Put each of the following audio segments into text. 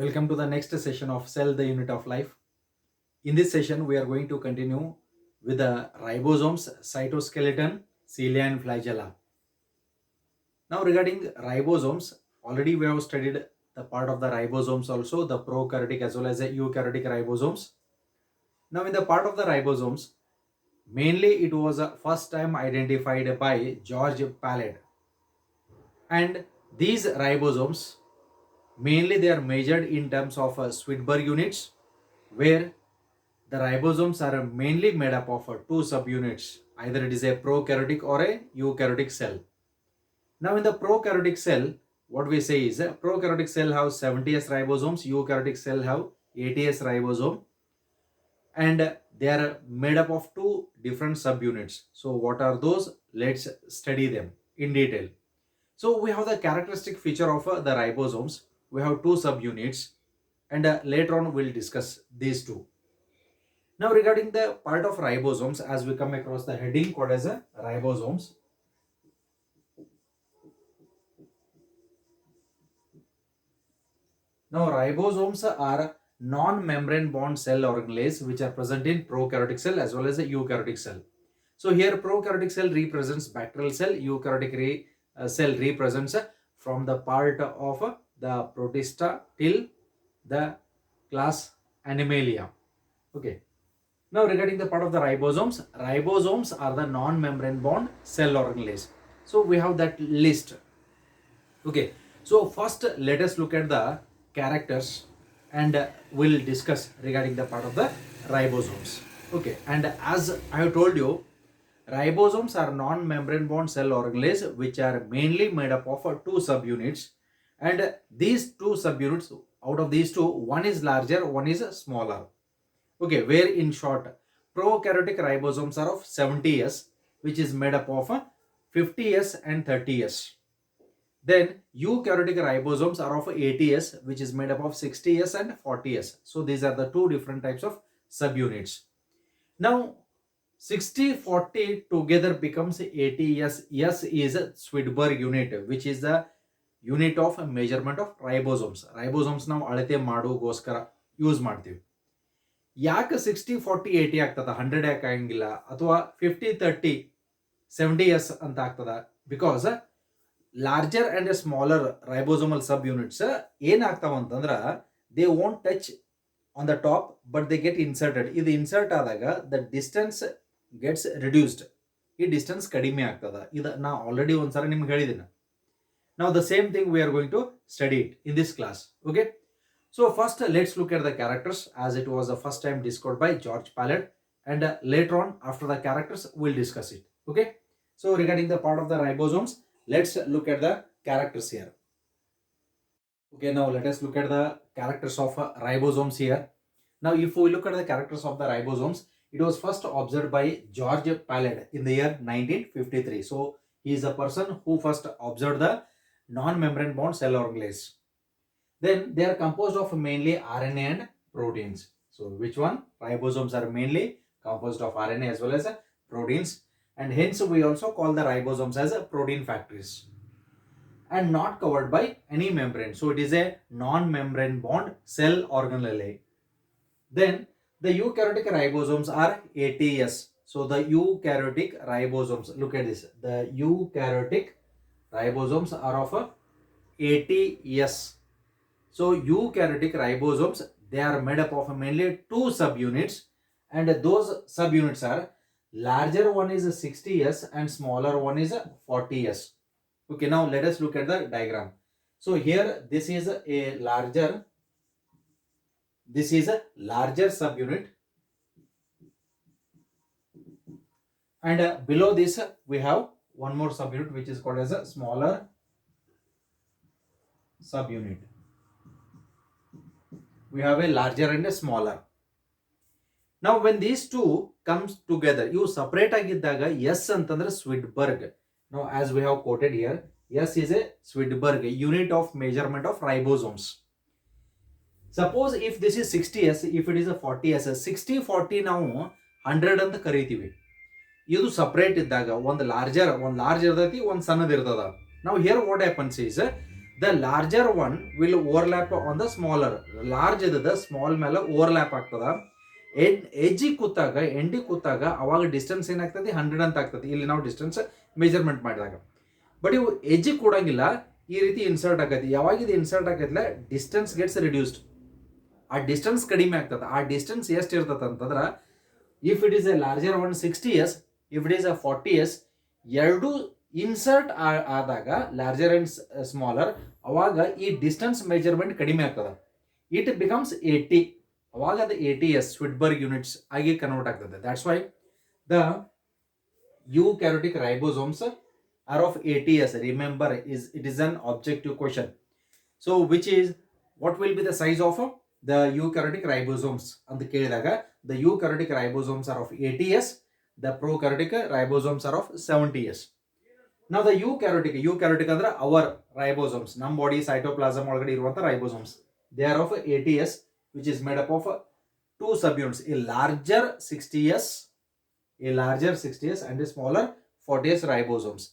Welcome to the next session of Cell the Unit of Life. In this session, we are going to continue with the ribosomes, cytoskeleton, cilia, and flagella. Now, regarding ribosomes, already we have studied the part of the ribosomes also, the prokaryotic as well as the eukaryotic ribosomes. Now, in the part of the ribosomes, mainly it was first time identified by George Palade. And these ribosomes, mainly they are measured in terms of Swedberg units, where the ribosomes are mainly made up of two subunits. Either it is a prokaryotic or a eukaryotic cell. Now in the prokaryotic cell, what we say is a prokaryotic cell have 70s ribosomes, eukaryotic cell have 80s ribosome, and they are made up of two different subunits. So what are those? Let's study them in detail. So we have the characteristic feature of the ribosomes. We have two subunits, and later on we'll discuss these two. Now regarding the part of ribosomes, as we come across the heading called as a ribosomes. Now ribosomes are non-membrane bound cell organelles which are present in prokaryotic cell as well as a eukaryotic cell. So here prokaryotic cell represents bacterial cell, eukaryotic cell represents from the part of the protista till the class Animalia. Okay. Now regarding the part of the ribosomes, ribosomes are the non-membrane bound cell organelles. So we have that list. Okay, so first let us look at the characters and we'll discuss regarding the part of the ribosomes. Okay, and as I have told you, ribosomes are non-membrane bound cell organelles which are mainly made up of two subunits, and these two subunits, out of these two, one is larger, one is smaller. Okay, where in short, prokaryotic ribosomes are of 70s, which is made up of 50s and 30s. Then eukaryotic ribosomes are of 80s, which is made up of 60s and 40s. So these are the two different types of subunits. Now 60-40 together becomes 80s. S is a Swedberg unit, which is the unit of measurement of ribosomes. Ribosomes ನಾವು ಅಳತೆ ಮಾಡೋಗೋಸ್ಕರ use ಮಾಡ್ತೀವಿ. ಯಾಕೆ 60-40-80 ಆಗ್ತದ, 100 ಯಾಕೆ ಆಗಂಗಿಲ್ಲ, ಅಥವಾ 50-30-70s ಅಂತ ಆಗ್ತದ? Because larger and smaller ribosomal subunits ಏನಾಗ್ತಾವ ಅಂತಂದ್ರ they won't touch on the top but they get inserted. ಇದು ಇನ್ಸರ್ಟ್ ಆದಾಗ ದ ಡಿಸ್ಟೆನ್ಸ್ ಗೆಟ್ಸ್ ರಿಡ್ಯೂಸ್ಡ್. ಈ ಡಿಸ್ಟೆನ್ಸ್ ಕಡಿಮೆ ಆಗ್ತದ. ಇದು ನಾ ಆಲ್ರೆಡಿ ಒಂದ್ಸಲ ನಿಮ್ಗೆ ಹೇಳಿದ್ದೀನಿ. ನಾವು the same thing we are going to study it in this class. Okay, so first let's look at the characters, as it was the first time discovered by George Palade, and later on after the characters we'll discuss it. Okay, so regarding the part of the ribosomes, let's look at the characters here. Okay, now let us look at the characters of ribosomes here. Now if we look at the characters of the ribosomes, it was first observed by George Palade in the year 1953. So he is the person who first observed the non-membrane bound cell organelles. Then they are composed of mainly RNA and proteins. So which one? Ribosomes are mainly composed of RNA as well as proteins, and hence we also call the ribosomes as protein factories, and not covered by any membrane. So it is a non-membrane bound cell organelle. Then the eukaryotic ribosomes are 80s. So the eukaryotic ribosomes, look at this, the eukaryotic ribosomes are of 80s. So eukaryotic ribosomes, they are made up of mainly two subunits, and those subunits are larger one is 60s and smaller one is 40s. Okay, now let us look at the diagram. So here this is a larger subunit, and below this we have one more subunit which is called as a smaller subunit. We have a larger and a smaller. Now when these two comes together, you separate ಆಗಿದ್ದಾಗ S ಅಂತಂದ್ರೆ Swedberg. Now as we have quoted here, S is a Swedberg unit of measurement of ribosomes. Suppose if this is 60s, if it is a 40s, 60-40 ನಾವು 100 ಅಂತ ಕರಿತೀವಿ. ಇದು separate ಇದ್ದಾಗ ಒಂದು large ಇರ್ತೈತಿ, ಒಂದು ಸಣ್ಣದ ಇರ್ತದ. Now here what happens is the larger one will overlap on the smaller. Large ಇದ್ದದ ಸ್ಮಾಲ್ ಮೇಲೆ ಓವರ್ಲ್ಯಾಪ್ ಆಗ್ತದ. ಎಜ್ಜಿ ಕೂತಾಗ ಎಂಡಿ ಕೂತಾಗ ಅವಾಗ ಡಿಸ್ಟೆನ್ಸ್ ಏನಾಗ್ತದೆ 100 ಅಂತ ಆಗ್ತದೆ ಇಲ್ಲಿ ನಾವು ಡಿಸ್ಟೆನ್ಸ್ ಮೆಜರ್ಮೆಂಟ್ ಮಾಡಿದಾಗ. ಬಟ್ ಇವು ಎಜ್ಜಿ ಕೊಡಂಗಿಲ್ಲ, ಈ ರೀತಿ ಇನ್ಸರ್ಟ್ ಆಗೈತಿ. ಯಾವಾಗ ಇದು ಇನ್ಸರ್ಟ್ ಆಗೈತಿಲ್ಲ ಡಿಸ್ಟೆನ್ಸ್ ಗೆಟ್ಸ್ ರಿಡ್ಯೂಸ್ಡ್, ಆ ಡಿಸ್ಟೆನ್ಸ್ ಕಡಿಮೆ ಆಗ್ತದೆ. ಆ ಡಿಸ್ಟೆನ್ಸ್ ಎಷ್ಟು ಇರ್ತದೆ ಅಂತಂದ್ರೆ if it is A larger one 60 years, if it is a 40 years, ಎರಡು ಇನ್ಸರ್ಟ್ ಆದಾಗ ಲಾರ್ಜರ್ ಅಂಡ್ ಸ್ಮಾಲರ್, ಅವಾಗ ಈ ಡಿಸ್ಟೆನ್ಸ್ ಮೆಜರ್ಮೆಂಟ್ ಕಡಿಮೆ ಆಗ್ತದೆ. ಇಟ್ ಬಿಕಮ್ಸ್ 80, ಅವಾಗ ಅದು 80 years ಸ್ವಿಡ್ಬರ್ಗ್ ಯೂನಿಟ್ಸ್ ಆಗಿ ಕನ್ವರ್ಟ್ ಆಗ್ತದೆ. That's why the eukaryotic ribosomes are of 80 years. Remember, it is an objective question. So which is what will be the size of the eukaryotic ribosomes ಅಂತ ಕೇಳಿದಾಗ the eukaryotic ribosomes are of 80 years, the prokaryotic ribosomes are of 70 years. Now the eukaryotic ಅಂದ್ರೆ our ribosomes, ನಮ್ಮ body cytoplasm ಒಳಗಡೆ ಇರುವಂತ ribosomes, they are of 80 years, which is made up of two subunits, a larger 60 years and a smaller 40 years ribosomes.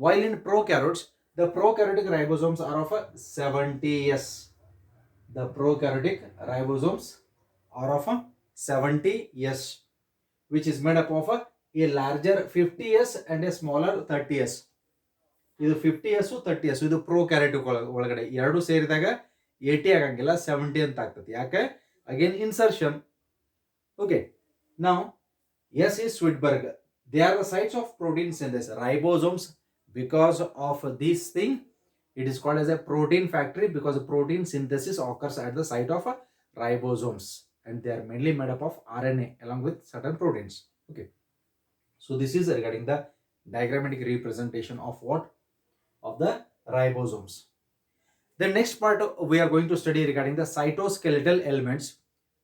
While in prokaryotes, the prokaryotic ribosomes are of 70 years. The prokaryotic ribosomes are of 70 years, which is made up of a larger 50 years and a smaller 30 years. ಇದು 50 years 30 years ಇದು prokaryotic ಒಳಗಡೆ ಎರಡು ಸೇರಿದಾಗ 80 ಆಗಂಗಿಲ್ಲ, 70 ಅಂತ ಆಗ್ತದೆ. ಯಾಕೆ? Again insertion. Okay, now S is Swedberg. They are the sites of protein synthesis. Ribosomes, because of this thing, it is called as a protein factory, because protein synthesis occurs at the site of ribosomes, and they are mainly made up of RNA along with certain proteins. Okay, so this is regarding the diagrammatic representation of what? Of the ribosomes. The next part we are going to study regarding the cytoskeletal elements,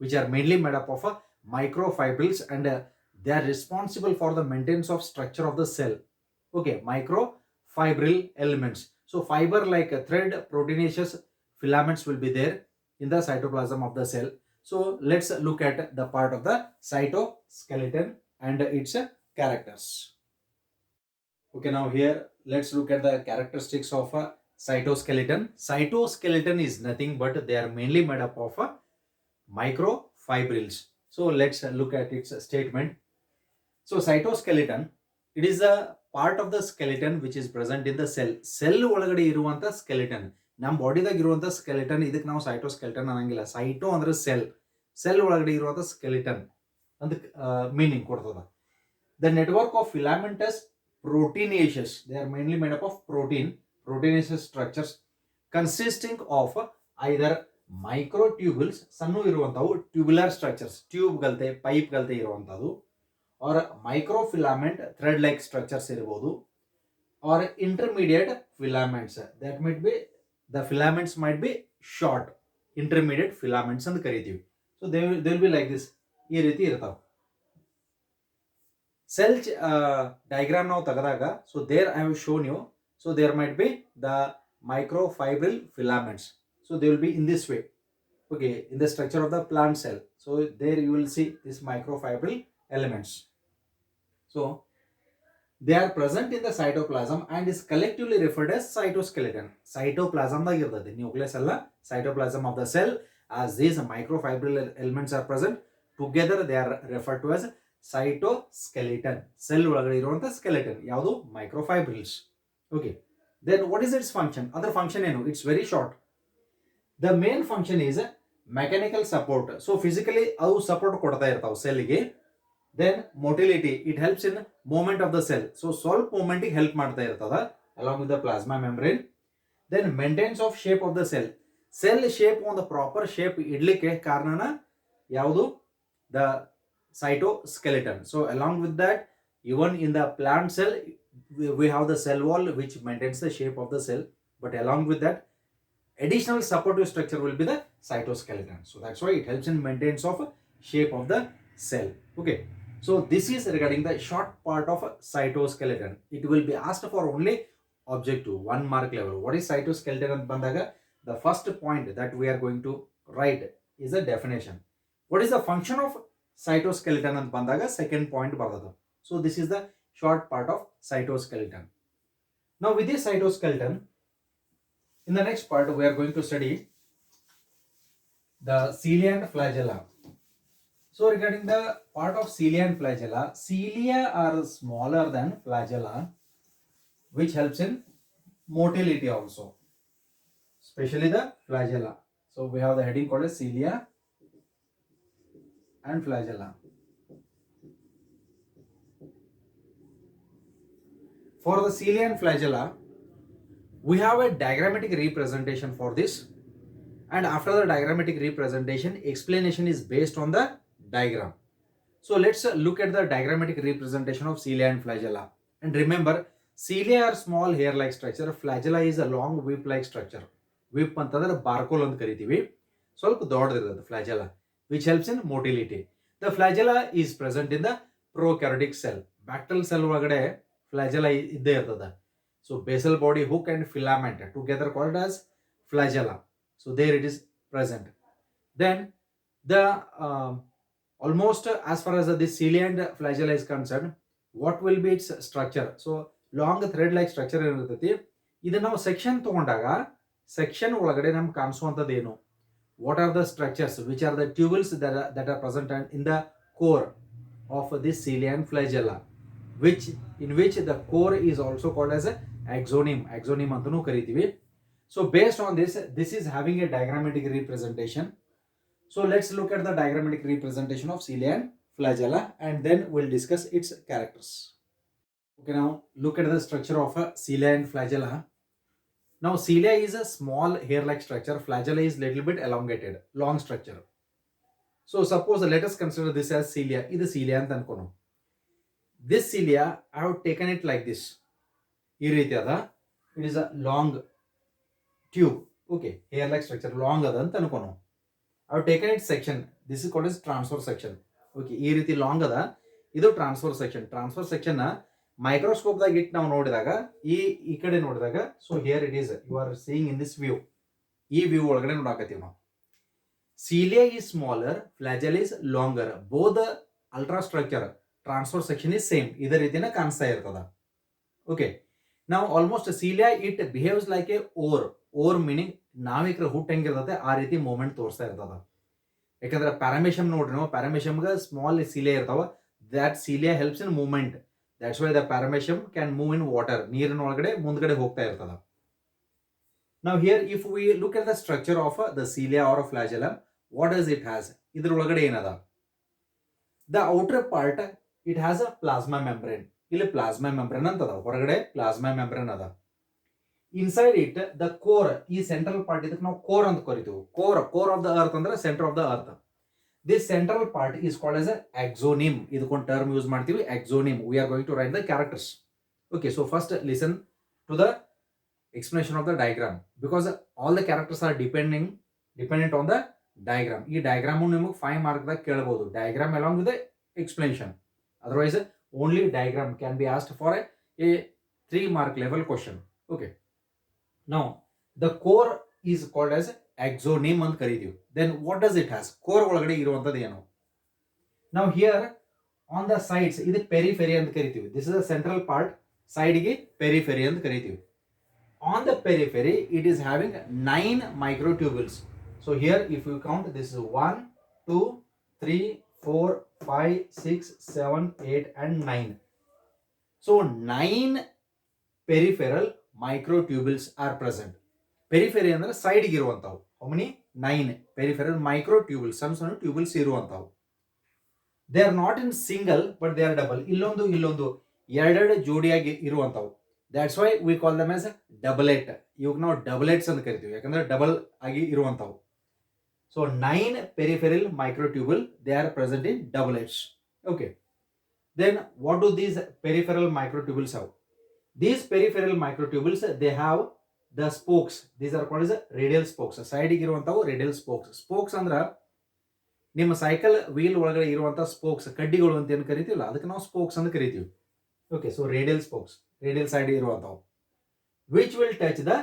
which are mainly made up of microfibrils, and they are responsible for the maintenance of structure of the cell. Okay, microfibril elements. So fiber like a thread, proteinaceous filaments will be there in the cytoplasm of the cell. So let's look at the part of the cytoskeleton and its characters. Okay, now here let's look at the characteristics of a cytoskeleton. Cytoskeleton is nothing but they are mainly made up of microfibrils. So let's look at its statement. So cytoskeleton, it is a part of the skeleton which is present in the cell. Cell ಒಳಗಡೆ ಇರುವಂತ skeleton, ನಮ್ಮ ಬಾಡಿದಾಗ ಇರುವಂತ skeleton, ಇದಕ್ಕೆ ನಾವು cytoskeleton ಅನ್ನಂಗಿಲ್ಲ. ಸೈಟೋ ಅಂದ್ರೆ cell ಒಳಗಡೆ ಇರುವಂತ skeleton ಅಂತ ಮೀನಿಂಗ್ ಕೊಡ್ತದ. The network of filamentous proteinaceous, they are mainly made up of proteinaceous structures consisting of either microtubules, ಸಣ್ಣ ಇರುವಂತವು tubular structures, ಟ್ಯೂಬ್ ಗಲ್ತೆ ಪೈಪ್ ಗಲ್ತೆ ಇರುವಂತದ್ದು, or microfilament thread like structures ಇರಬಹುದು, or intermediate filaments, that might be the filaments might be short, intermediate filaments ಅಂತ ಕರಿತೀವಿ. So they will be like this, ಈ ರೀತಿ ಇರ್ತಾವ. Cell diagram ನಾವು ತೆಗೆದಾಗ, so there I have shown you, so there might be the microfibril filaments, so they will be in this way. Okay, in the structure of the plant cell, so there you will see this microfibril elements. So they are present in the cytoplasm and is collectively referred as cytoskeleton. Cytoplasm ದಾಗ ಇರ್ತದೆ, nucleus ಅಲ್ಲ, cytoplasm of the cell. As these microfibril elements are present together, they are referred to as cytoskeleton. Cell ಒಳಗಡೆ ಇರುವಂತ skeleton ಯಾವುದು? Microfibrils. Okay, then what is its function? Other function ಏನು? It's very short. The main function is mechanical support. So physically ಅವು support ಕೊಡ್ತಾ ಇರ್ತಾವ ಸೆಲ್ಗೆ. Then motility, it helps in movement of the cell. So ಸ್ವಲ್ಪ movement ಗೆ help ಮಾಡ್ತಾ ಇರ್ತದ along with the plasma membrane. Then maintenance of shape of the cell. Cell shape ಒಂದು proper shape ಇಡ್ಲಿಕ್ಕೆ ಕಾರಣನ ಯಾವುದು? The cytoskeleton. So along with that, even in the plant cell, we have the cell wall which maintains the shape of the cell, but along with that, additional supportive structure will be the cytoskeleton. So that's why it helps in maintenance of shape of the cell. Okay, so this is regarding the short part of cytoskeleton. It will be asked for only objective 1 mark level. What is cytoskeleton ಅಂತ ಬಂದಾಗ, the first point that we are going to write is a definition. What is the function of cytoskeleton ಅಂತ ಬಂದಾಗ second point ಬರ್ತದ. So this is the short part of cytoskeleton. Now with this cytoskeleton, In the next part, we are going to study the cilia and flagella. So regarding the part of cilia and flagella, cilia are smaller than flagella, which helps in motility also, especially the flagella. So we have the heading called as cilia and flagella. For the cilia and flagella, we have a diagrammatic representation for this, and after the diagrammatic representation, explanation is based on the diagram. So let's look at the diagrammatic representation of cilia and flagella. And remember, cilia are small hair-like structure, flagella is a long whip-like structure. Whip ಅಂತಂದ್ರೆ ಬಾರ್ಕೋಲ್ ಅಂತ ಕರಿತೀವಿ, ಸ್ವಲ್ಪ ದೊಡ್ಡದಿರುತ್ತೆ flagella, which helps in motility. The flagella is present in the prokaryotic cell. Bacterial cell ಒಳಗಡೆ flagella ಇದ್ದೇ ಇರ್ತದೆ. So basal body hook and filament together called as flagella. So there it is present. Then the almost as far as this cilia and flagella is concerned, what will be its structure? So long thread like structure ಇರುತ್ತೈತಿ. ಇದನ್ನ ನಾವು section ತಗೊಂಡಾಗ section ಒಳಗಡೆ ನಮ್ಗೆ ಕಾಣಿಸುವಂಥದ್ದು ಏನು? What are the structures? Which are the tubules that are present in the core of this cilia and flagella, in which the core is also called as a axoneme. Axoneme ಅಂತನೂ ಕರಿತೀವಿ. So based on this is having a diagrammatic representation. So let's look at the diagrammatic representation of cilia and flagella, and then we'll discuss its characters. Okay, now look at the structure of a cilia and flagella. Now cilia is a small hair-like structure, flagella is little bit elongated, long structure. So suppose let us consider this as cilia. This is cilia ಅಂತ ಅನ್ಕೋಣ. This cilia, I have taken it like this. ಈ ರೀತಿ ಅದ. It is a long tube. Okay, hair-like structure, long ಅದ ಅಂತ ಅನ್ಕೋಣ. I have taken it section. This is called as transverse section. Okay, ಈ ರೀತಿ long ಅದ, ಇದು transfer section. Transfer section microscope ದಾಗ ಇಟ್ಟು ನಾವು ನೋಡಿದಾಗ ಈ ಕಡೆ ನೋಡಿದಾಗ, so here it is, you are seeing in this view. ಈ ವ್ಯೂ ಒಳಗಡೆ ನೋಡಾಕತ್ತೀವಿ ನಾವು. cilia is smaller, flagella is longer. Both the ultra structure, transverse section is same. ಇದೇ ರೀತಿನ ಕಾಣಿಸ್ತಾ ಇರ್ತದ. Okay, now almost cilia, it behaves like a oar. Oar meaning ನಾವಿಕರ ಹುಟ್ಟು ಹೆಂಗಿರ್ತದೆ ಆ ರೀತಿ ಮೂವ್ಮೆಂಟ್ ತೋರಿಸ್ತಾ ಇರ್ತದ. ಯಾಕಂದ್ರೆ ಪ್ಯಾರಾಮೆಶಿಯಮ್ ನೋಡ್ರಿ, ನಾವು ಪ್ಯಾರಾಮೆಶಿಯಮ್ಗೆ ಸ್ಮಾಲ್ ಸಿಲಿಯಾ ಇರ್ತಾವ. that cilia helps in movement. That's why the paramecium can move in water. ನೀರಿನ ಒಳಗಡೆ ಮುಂದ್ಗಡೆ ಹೋಗ್ತಾ ಇರ್ತದ. Now here if we look at the structure of the cilia or flagellum, what does it has? ಇದ್ರ ಒಳಗಡೆ ಏನದ? The outer part, it has a plasma membrane. ಇಲ್ಲಿ plasma membrane ಅಂತದ, ಹೊರಗಡೆ ಪ್ಲಾಸ್ಮಾ ಮೆಂಬ್ರೇನ್ ಅದ. Inside it, the core, ಈ central part, ಇದಕ್ಕೆ ನಾವು ಕೋರ್ ಅಂತ ಕರಿತೀವಿ. ಕೋರ್ ಆಫ್ ದ ಅರ್ತ್ ಅಂದ್ರೆ centre of the earth. This central part is called as an axoneme. ಇದಕ್ಕೊಂದು ಟರ್ಮ್ ಯೂಸ್ ಮಾಡ್ತೀವಿ, axoneme. We are going to write the characters. Okay, so first listen to the explanation of the diagram, because all the characters are dependent on the diagram. ಈ diagram ನಿಮಗೆ 5 mark ದಾಗ ಕೇಳಬಹುದು. Diagram along with the explanation. Otherwise, only diagram can be asked for a 3 mark level question. Okay. Now, the core is called as axoneme ಅಂತ ಕರೀತೀವಿ. Then what does it has? core ಒಳಗಡೆ ಇರುವಂತದ್ದು ಏನು? Now here on the sides, ಇದು periphery ಅಂತ ಕರೀತೀವಿ. This is the central part. Side ಗೆ periphery ಅಂತ ಕರೀತೀವಿ. On the periphery, it is having 9 microtubules. So here if you count, this is 1, 2, 3, 4, 5, 6, 7, 8 and 9. So 9 peripheral microtubules are present. Periphery ಅಂದ್ರೆ side ಗೆ ಇರುವಂತವು. How many? 9 peripheral microtubules, ಸಣ್ಣ ಸಣ್ಣ ಟ್ಯೂಬಲ್ಸ್ ಇರುವಂತವು. They are not in single but they are double. ಇಲ್ಲೊಂದು ಎರಡೆರಡು ಜೋಡಿಯಾಗಿ ಇರುವಂತವು. That's why we call them as doublet. ಇವಾಗ ನಾವು doublets ಅಂತ ಕರಿತೀವಿ, ಯಾಕಂದ್ರೆ ಡಬಲ್ ಆಗಿ ಇರುವಂತವು. So 9 peripheral microtubule, they are present in doublets. Okay. Then what do these peripheral microtubules have? These peripheral microtubules, they have the spokes. These are called as radial spokes. Side ಗೆ ಇರುವಂತವು radial spokes. Spokes ಅಂದ್ರ ನಿಮ್ಮ cycle wheel ಒಳಗಡೆ ಇರುವಂತ spokes, ಕಡ್ಡಿಗಳು ಅಂತ ಏನು ಕರಿತೀವಲ್ಲ, ಅದಕ್ಕೆ ನಾವು ಸ್ಪೋಕ್ಸ್ ಅಂತ ಕರಿತೀವಿ. Okay, so radial spokes, radial side ಇರುವಂತವು. Which will touch the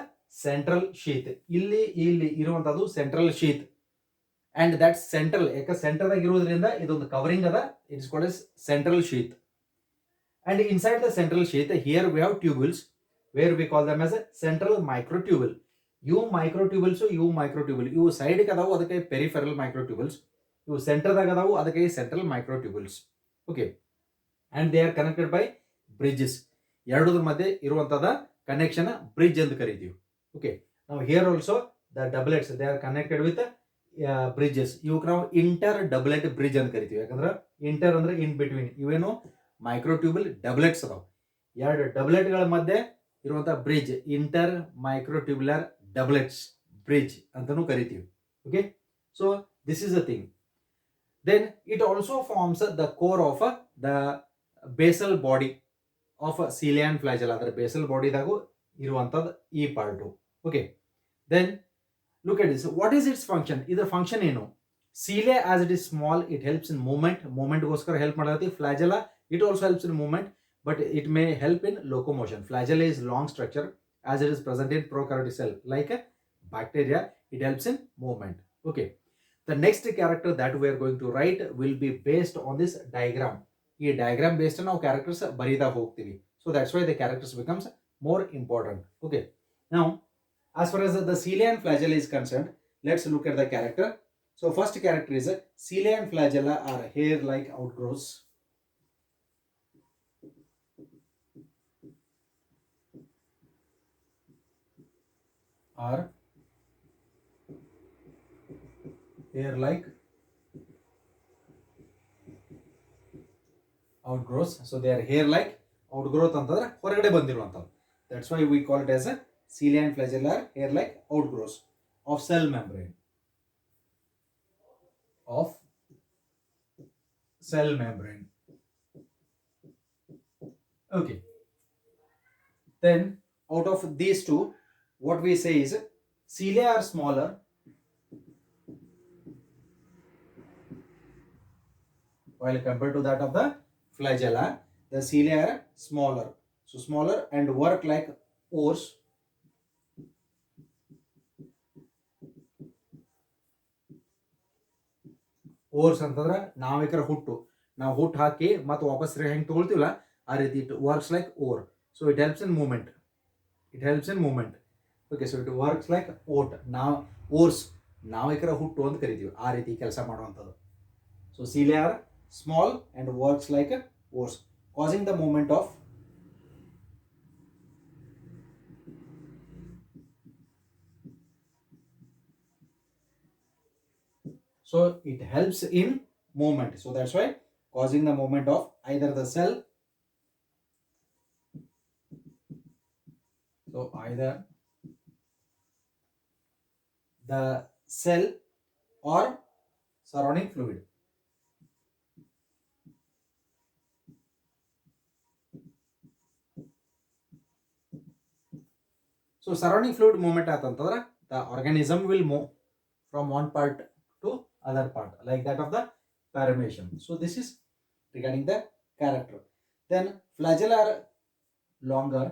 central sheath. ಇಲ್ಲಿ ಇರುವಂತದ್ದು central sheath. And that central, ಯಾಕೆ ಸೆಂಟರ್ ದಾಗ ಇರೋದ್ರಿಂದ ಇದೊಂದು ಕವರಿಂಗ್ ಅದ. It's called as central sheath. And inside the central sheath, here we have tubules, where we call them as a central microtubule. ಇವು microtubules, ಇವು ಸೈಡ್ಗೆ ಅದಾವು, ಅದಕ್ಕೆ ಪೆರಿಫೆರಲ್ ಮೈಕ್ರೋಟ್ಯೂಬಲ್ಸ್. ಇವು ಸೆಂಟರ್ದಾಗ ಅದಾವು, ಅದಕ್ಕೆ central microtubules. Okay, and they are connected by bridges. ಎರಡರ ಮಧ್ಯೆ ಇರುವಂತದ ಕನೆಕ್ಷನ್ ಬ್ರಿಡ್ಜ್ ಅಂತ ಕರಿತೀವಿ. ಓಕೆ, ನಾವು here also the doublets they are connected with bridges. ಇವಕ್ಕೆ ನಾವು ಇಂಟರ್ ಡಬ್ಲೆಟ್ ಬ್ರಿಡ್ಜ್ ಅಂತ ಕರಿತೀವಿ. ಯಾಕಂದ್ರೆ ಇಂಟರ್ ಅಂದ್ರೆ ಇನ್ ಬಿಟ್ವೀನ್, ಇವೇನು ಮೈಕ್ರೋಟ್ಯೂಬಲ್ ಡಬ್ಲೆಟ್ಸ್ ಅದಾವ. ಎರಡು ಡಬ್ಲೆಟ್ಗಳ ಮಧ್ಯೆ ಇರುವಂತಹ bridge inter microtubular doublets bridge ಅಂತಾನೂ ಕರಿತೀವಿ. Okay, so this is the thing. Then it also forms the core of the basal body of cilia and flagella. ಅದರ ಬೇಸಲ್ ಬಾಡಿದಾಗೂ ಇರುವಂತದ್ದು ಈ part. Okay, then look at this. What is its function? ಇದರ function ಏನು? Cilia as it is small, it helps in movement. Movement ಗೋಸ್ಕರ help ಮಾಡತ್ತೆ. Flagella, it also helps in movement, but it may help in locomotion. Flagella is long structure as it is present in prokaryotic cell. Like a bacteria, it helps in movement. Okay. The next character that we are going to write will be based on this diagram. ಈ diagram based ನಾವು characters ಬರೀತಾ ಹೋಗ್ತೀವಿ. So that's why the characters becomes more important. Okay. Now, as far as the cilia and flagella is concerned, let's look at the character. So first character is cilia and flagella are hair-like outgrowths. Are hair-like outgrowths. So they are hair-like outgrowth ಅಂತಂದ್ರೆ ಹೊರಗಡೆ ಬಂದಿರುವಂತದ್ದು. That's why we call it as a cilia and flagella are hair-like outgrowths of cell membrane. Of cell membrane. Okay. Then out of these two, what we say is cilia are smaller while compared to that of the flagella. The cilia are smaller. So smaller and work like oars. ಓರ್ಸ್ ಅಂತಂದ್ರೆ ನಾವಿಕರ ಹುಟ್ಟು, ನಾವು ಹುಟ್ಟು ಹಾಕಿ ಮತ್ತೆ ವಾಪಸ್ ಹೆಂಗೆ ತಗೊಳ್ತೀವಲ್ಲ ಆ ರೀತಿ it works like oar. So it helps in movement. Okay, so it works like oat. ನಾವು ಓರ್ಸ್ ನಾವಿಕರ ಹುಟ್ಟು ಅಂತ ಕರಿತೀವಿ, ಆ ರೀತಿ ಕೆಲಸ ಮಾಡುವಂಥದ್ದು. So cilia are small and works like oars, causing the movement of so it helps in movement. So that's why causing the movement of either the cell, so either the cell or surrounding fluid. So surrounding fluid movement ಆತಂತಂದ್ರೆ the organism will move from one part to other part, like that of the paramecium. So this is regarding the character. Then flagella are longer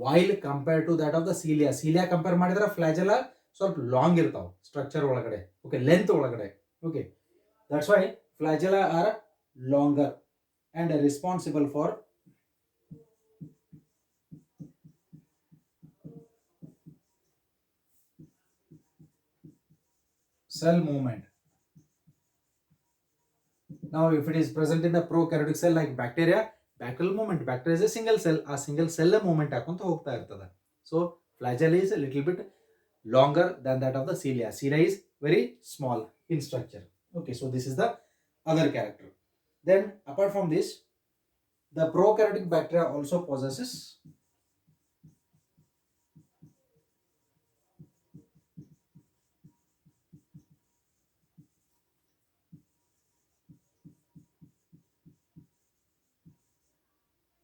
while compared to that of the cilia. Cilia compare ಮಾಡಿದ್ರೆ flagella ಸ್ವಲ್ಪ long ಇರ್ತಾವ structure ಒಳಗಡೆ. Okay, length ಒಳಗಡೆ. Okay, that's why flagella are longer and responsible for cell movement. Now if it is present in the prokaryotic cell like bacteria, bacterial movement, bacteria is a single cell, a single cell movement ಹಾಕೊಂತ ಹೋಗ್ತಾ ಇರ್ತದೆ. So flagella is a little bit longer than that of the cilia. Cilia is very small in structure. Okay, so this is the other character. Then apart from this, the prokaryotic bacteria also possesses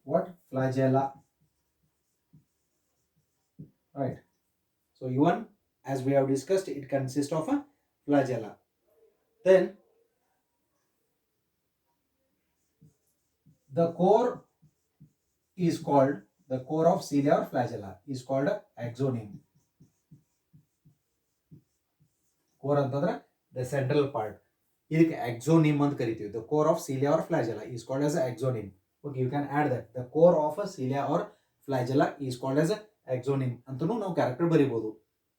what? Flagella. Right. So even as we have discussed, it consists of a flagella. Then the core is called, the core of cilia or flagella is called axoneme. Core ಅಂತಂದ್ರೆ the central part. ಇದಕ್ಕೆ axoneme ಅಂತ ಕರಿತೀವಿ. The core of cilia or flagella is called as axoneme. Okay, you can add that. The core of a cilia or flagella is called as a axoneme ಅಂತನೂ ನಾವು character ಬರೀಬಹುದು.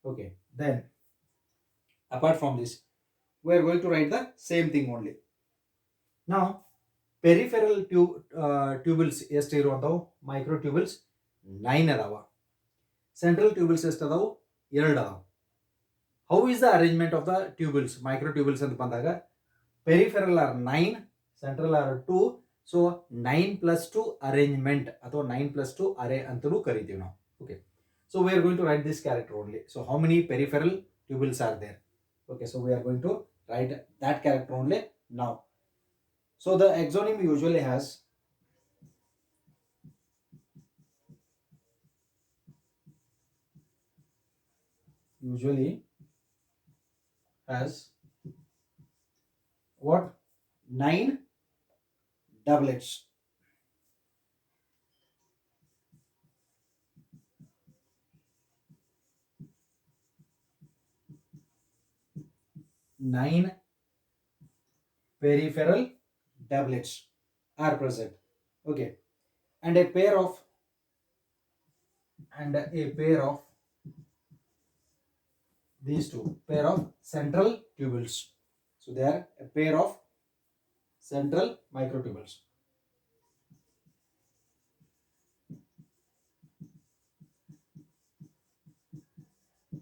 Okay, then apart from this, we are going to write the same thing only. Now, peripheral tubules ಎಷ್ಟು ಇರುವಂತವು? ಮೈಕ್ರೋಟ್ಯೂಬಲ್ಸ್ 9 ಅದಾವ. Central ಟ್ಯೂಬಲ್ಸ್ ಎಷ್ಟು ಅದಾವು? 2 ಅದಾವ. How is the arrangement of the tubules? Microtubules ಅಂತ ಬಂದಾಗ peripheral are 9, central are 2. So 9+2 arrangement ಅಥವಾ 9+2 array ಅಂತಲೂ ಕರಿತೀವಿ ನಾವು. Okay, so we are going to write this character only. So how many peripheral tubules are there? Okay, so we are going to write that character only now. So the axoneme usually has what? 9 doublets. Nine peripheral doublets are present. Okay, and a pair of these two pair of central tubules. So they are a pair of central microtubules.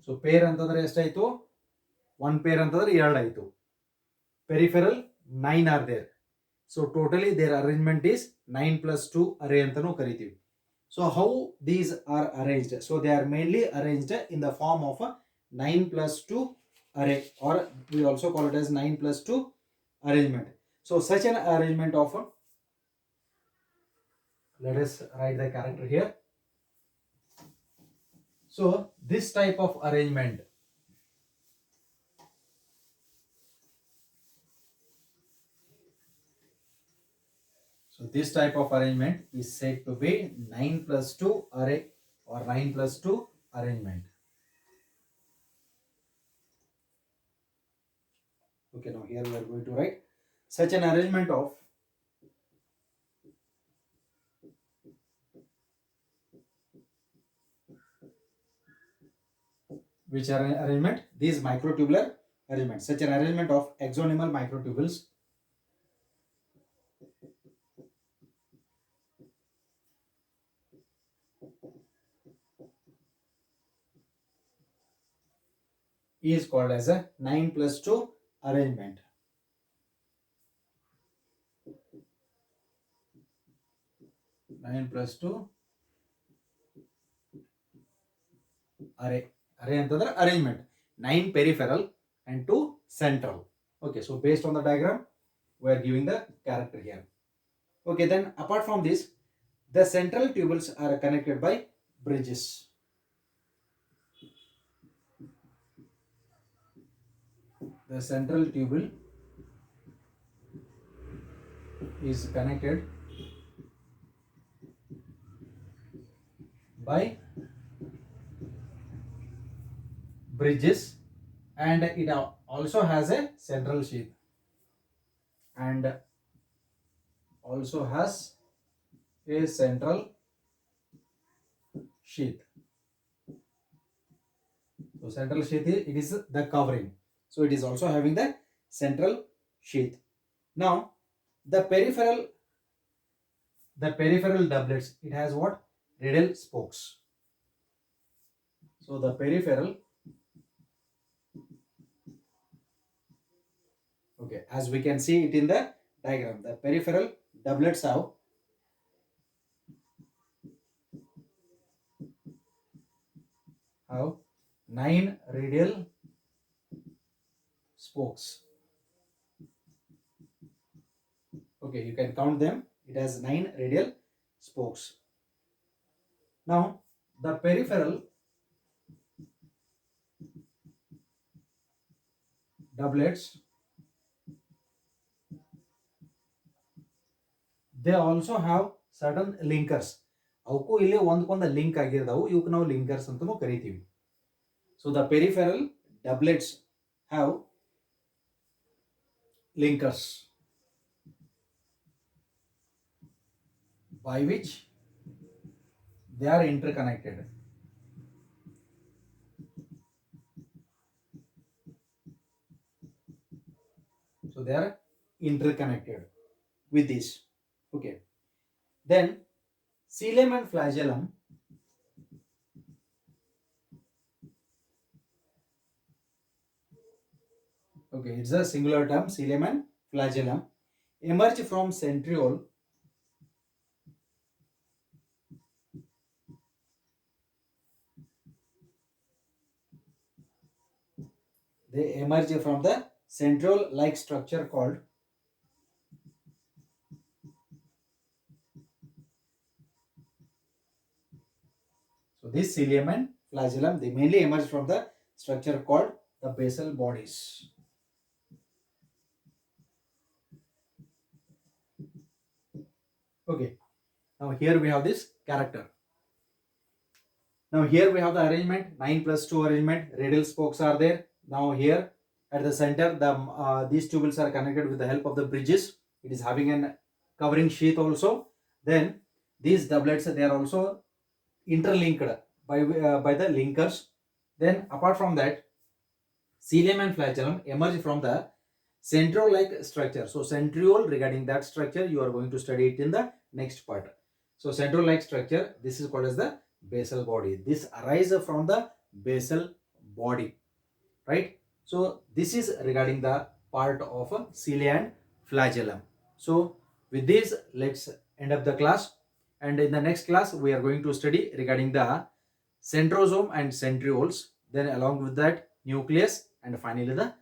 So pair ಅಂತಂದ್ರೆ ಎಷ್ಟಾಯ್ತು? 1 pair ಅಂತಂದ್ರೆ 2 ಆಯ್ತು. Peripheral 9 are there. So totally their arrangement is 9+2 array ಅಂತನೂ ಕರಿತೀವಿ. So how these are arranged? So they are mainly arranged in the form of a 9+2 array, or we also call it as 9+2 arrangement. So such an arrangement of let us write the character here. So this type of arrangement, is said to be 9+2 array or 9+2 arrangement. Okay, now here we are going to write such an arrangement of which arrangement? These microtubular arrangement. Such an arrangement of axonemal microtubules is called as a 9+2 arrangement. Array ಅಂತಂದ್ರೆ arrangement. 9 peripheral and 2 central. Okay, so based on the diagram, we are giving the character here. Okay, then apart from this, the central tubules are connected by bridges. The central tubule is connected by bridges, and it also has a central sheath. So central sheath is the covering. So it is also having the central sheath. Now the peripheral doublets, it has what? Radial spokes. So the peripheral, okay, as we can see it in the diagram, the peripheral doublets have have 9 radial spokes. Okay, you can count them. It has 9 radial spokes. Now the peripheral doublets, they also have certain linkers. ಅವಕ್ಕೂ ಇಲ್ಲಿ ಒಂದಕ್ಕೊಂದು link ಆಗಿರ್ತಾವು. ಇವಕ್ಕೆ ನಾವು linkers ಅಂತಲೂ ಕರಿತೀವಿ. So the peripheral doublets have linkers. by which they are interconnected. So they are interconnected with this. Okay. Then coelom and flagellum. Okay, it's a singular term. Coelom and flagellum emerge from centriole. They emerge from the centriole-like structure called. So this coelom and flagellum, they mainly emerge from the structure called the basal bodies. Okay. Now here we have this character. Now here we have the arrangement, 9 plus 2 arrangement, radial spokes are there. Now here at the center, these tubules are connected with the help of the bridges. It is having an covering sheath also. Then these doublets, they are also interlinked by the linkers. Then apart from that, coelom and flagellum emerge from the centriole-like structure. So centriole, regarding that structure, you are going to study it in the next part. So centriole-like structure, this is called as the basal body. This arises from the basal body, right? So this is regarding the part of cilia and flagellum. So with this, let's end up the class. And in the next class, we are going to study regarding the centrosome and centrioles. Then along with that, nucleus, and finally the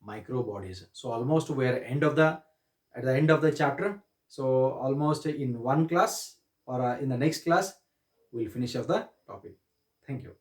microbodies. So almost we are at the end of the chapter. So almost in one class or in the next class, we'll finish off the topic. Thank you.